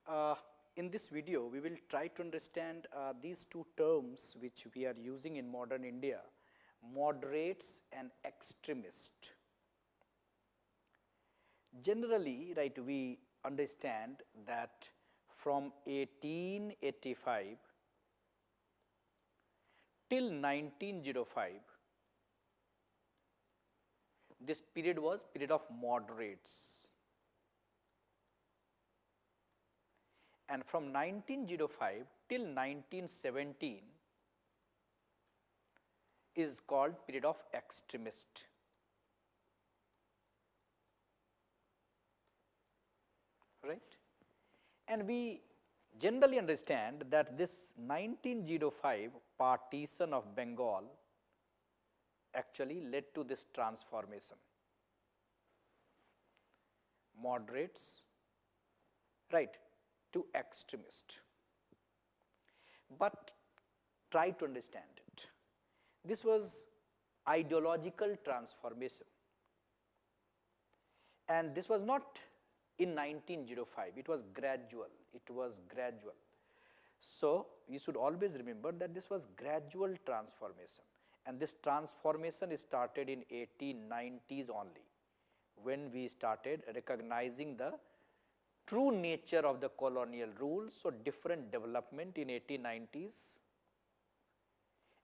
Uh, in this video, we will try to understand these two terms which we are using in modern India, moderates and extremist. Generally, right, we understand that from 1885 till 1905, this period was period of moderates. And from 1905 till 1917 is called period of extremist. Right? And we generally understand that this 1905 partition of Bengal actually led to this transformation. Moderates, right, to extremist. But try to understand it. This was ideological transformation, and this was not in 1905, it was gradual, So, you should always remember that this was gradual transformation, and this transformation started in 1890s only, when we started recognizing the true nature of the colonial rule. So, different development in 1890s,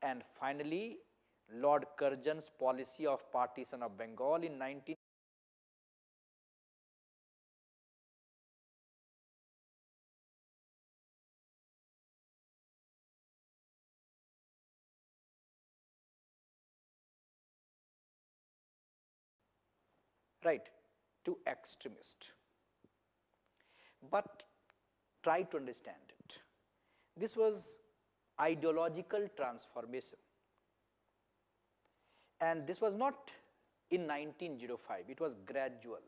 and finally, Lord Curzon's policy of partition of Bengal in 19 right, to extremist. But try to understand it. This was ideological transformation, and this was not in 1905, it was gradual,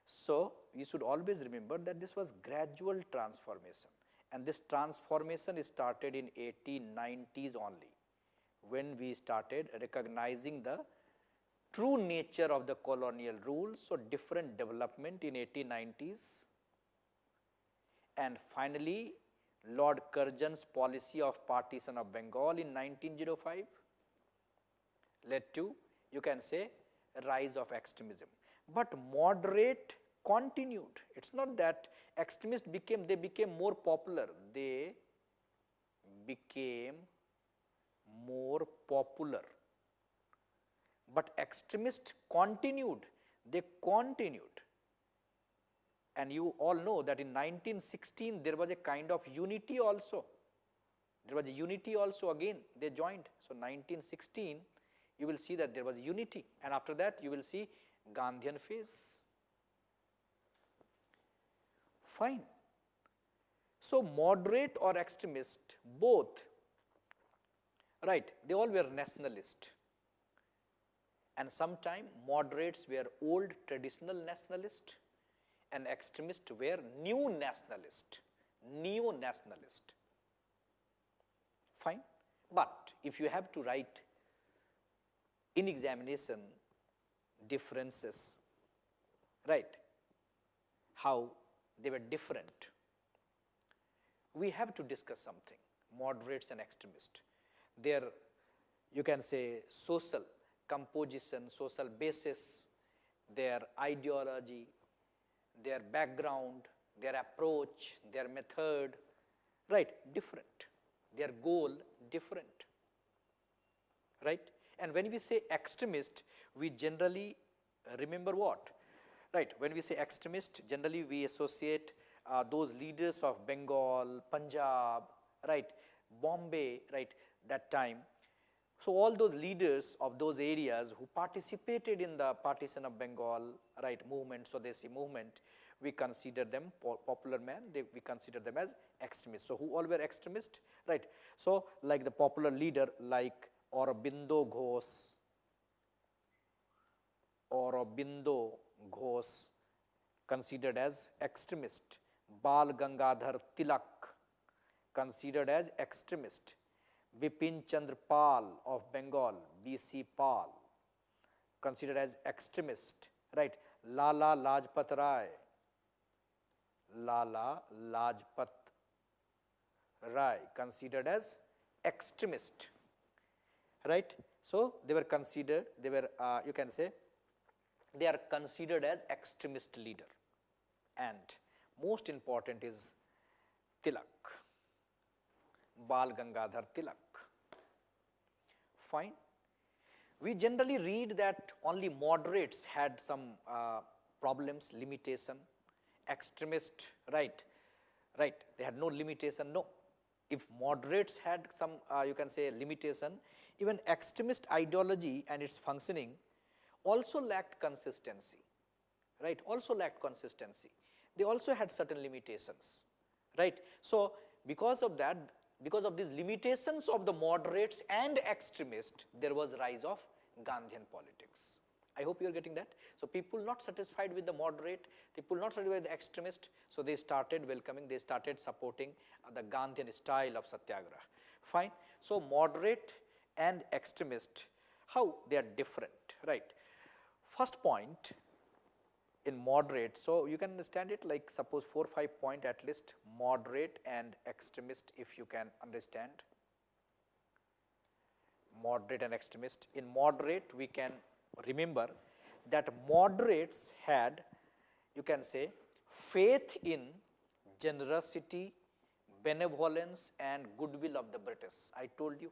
So, you should always remember that this was gradual transformation, and this transformation started in 1890s only, when we started recognizing the true nature of the colonial rule. So, different development in 1890s, and finally, Lord Curzon's policy of partition of Bengal in 1905 led to, you can say, rise of extremism. But moderate continued. It is not that extremists became more popular, they became more popular. But extremists continued, they continued. And you all know that in 1916 there was a kind of unity also. There was a unity also, again they joined. So, 1916 you will see that there was unity, and after that you will see Gandhian phase. Fine. So, moderate or extremist, both, right, they all were nationalist, and sometime moderates were old traditional nationalist and extremists were new nationalist, neo-nationalist. Fine. But if you have to write in examination differences, right, how they were different, we have to discuss something. Moderates and extremists, their, you can say, social composition, social basis, their ideology, their background, their approach, their method, right, different, their goal different, right. And when we say extremist, we generally remember what, right. When we say extremist, generally we associate those leaders of Bengal, Punjab, right, Bombay, right, that time. So, all those leaders of those areas who participated in the partition of Bengal, right, movement, Swadeshi movement, we consider them popular men, we consider them as extremists. So, who all were extremists, right. So, like the popular leader like Aurobindo Ghosh, considered as extremist. Bal Gangadhar Tilak, considered as extremist. Bipin Chandra Pal of Bengal, B.C. Pal, considered as extremist, right. Lala Lajpat Rai, Lala Lajpat Rai, considered as extremist, right? So they were considered, they were, you can say, they are considered as extremist leader. And most important is Tilak, Bal Gangadhar Tilak. Fine. We generally read that only moderates had some problems, limitation, extremist, right? Right, they had no limitation, no. If moderates had some, you can say, limitation, even extremist ideology and its functioning also lacked consistency, right? Also lacked consistency. They also had certain limitations, right? So because of that, because of these limitations of the moderates and extremists, there was rise of Gandhian politics. I hope you are getting that. So people not satisfied with the moderate, people not satisfied with the extremist, so they started welcoming, they started supporting the Gandhian style of satyagraha. Fine. So moderate and extremist, how they are different, right? First point, in moderate, so you can understand it like suppose 4 or 5 point at least, moderate and extremist, if you can understand. Moderate and extremist. In moderate, we can remember that moderates had, you can say, faith in generosity, benevolence and goodwill of the British. I told you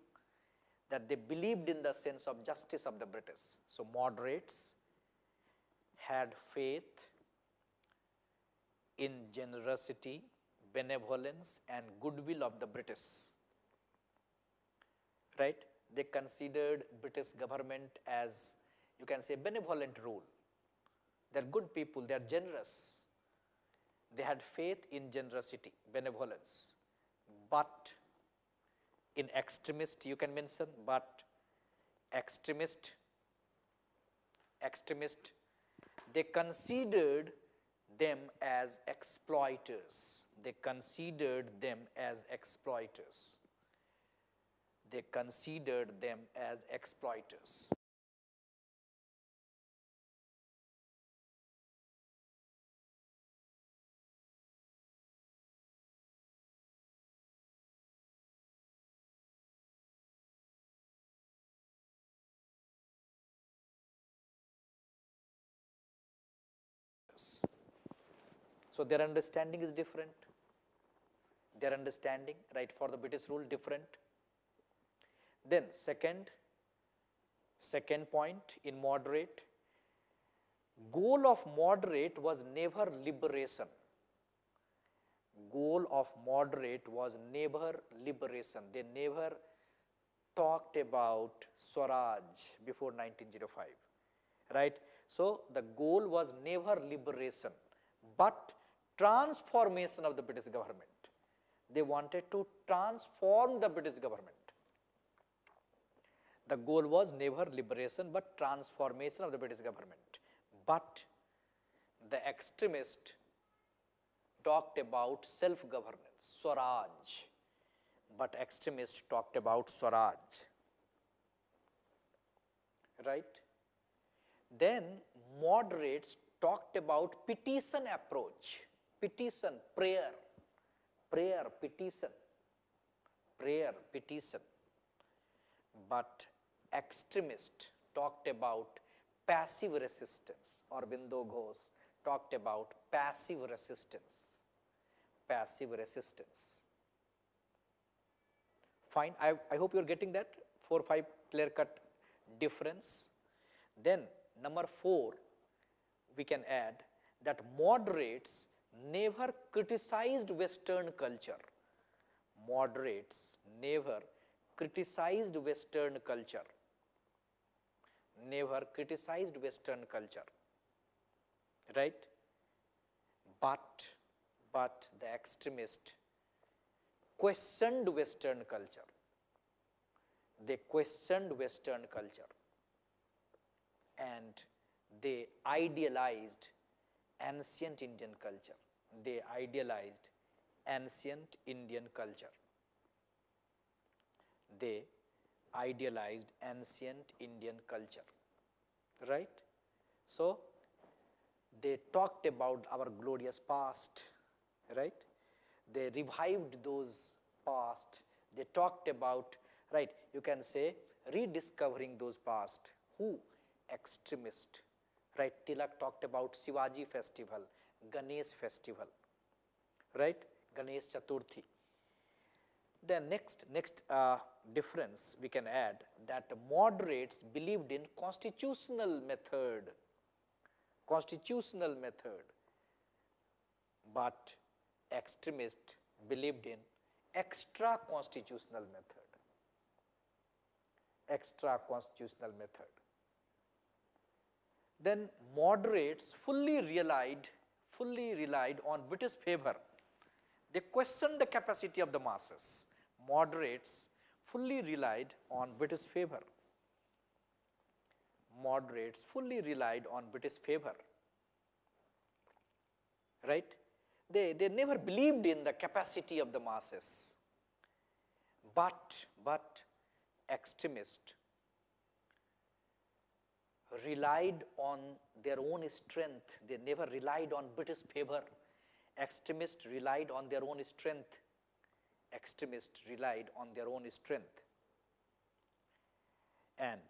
that they believed in the sense of justice of the British. So moderates had faith in generosity, benevolence and goodwill of the British, right? They considered British government as, you can say, benevolent rule. They are good people, they are generous. They had faith in generosity, benevolence. But in extremist, you can mention, but extremist, they considered them as exploiters. They considered them as exploiters. They considered them as exploiters. So their understanding is different. Their understanding, right, for the British rule different. Then second point in moderate, goal of moderate was never liberation. Goal of moderate was never liberation. They never talked about Swaraj before 1905, right? So the goal was never liberation, but transformation of the British government. They wanted to transform the British government. The goal was never liberation, but transformation of the British government. But the extremist talked about self-governance, Swaraj. But extremists talked about Swaraj, right? Then moderates talked about petition approach, petition, prayer, petition, but extremists talked about passive resistance. Aurobindo Ghosh talked about passive resistance. Fine, I hope you are getting that 4 or 5 clear cut difference. Then number 4, we can add that moderates never criticized Western culture. Moderates never criticized Western culture. Never criticized Western culture, right? But the extremist questioned Western culture. They questioned Western culture and they idealized ancient Indian culture. They idealized ancient Indian culture. They idealized ancient Indian culture, right? So they talked about our glorious past. right? They revived those past. They talked about, right, you can say rediscovering those past. Who? Extremist, right? Tilak talked about Shivaji festival, Ganesh festival, right? Ganesh Chaturthi. The next difference we can add, that moderates believed in constitutional method, but extremists believed in extra constitutional method. Then moderates fully relied on British favor. They questioned the capacity of the masses. Moderates fully relied on British favor. Moderates fully relied on British favor, right? They never believed in the capacity of the masses. But extremists relied on their own strength. They never relied on British favor. Extremists relied on their own strength. Extremists relied on their own strength. And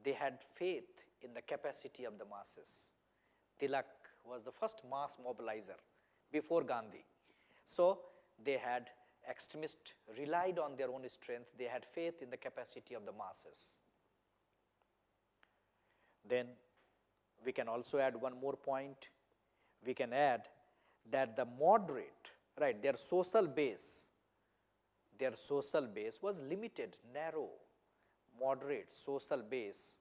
they had faith in the capacity of the masses. Tilak was the first mass mobilizer before Gandhi. So they had, extremists relied on their own strength. They had faith in the capacity of the masses. Then we can also add one more point. We can add that the moderate, right, their social base was limited, narrow. Moderate social base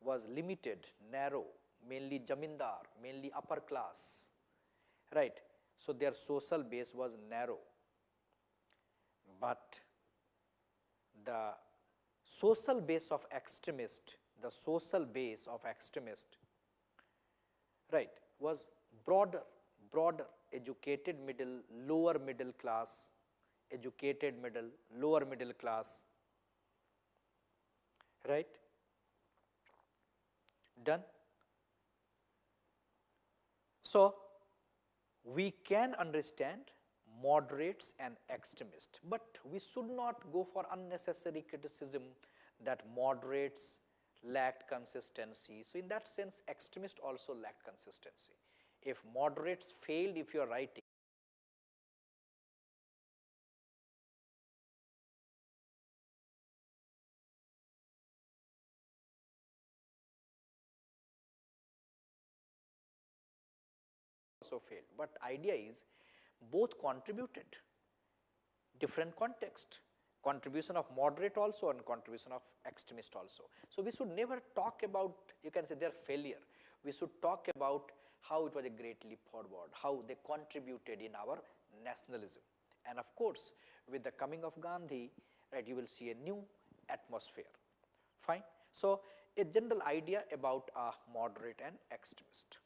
was limited, narrow, mainly jamindar, mainly upper class, right? So their social base was narrow. But the social base of extremist, right, was broader, educated middle, lower middle class, educated middle, lower middle class, right? Done. So we can understand moderates and extremists, but we should not go for unnecessary criticism that moderates lacked consistency. So in that sense, extremists also lacked consistency. If moderates failed, if you are writing, also failed. But idea is both contributed, different context, contribution of moderate also and contribution of extremist also. So we should never talk about, you can say, their failure. We should talk about how it was a great leap forward, how they contributed in our nationalism. And of course, with the coming of Gandhi, right, you will see a new atmosphere. Fine. So a general idea about a moderate and extremist.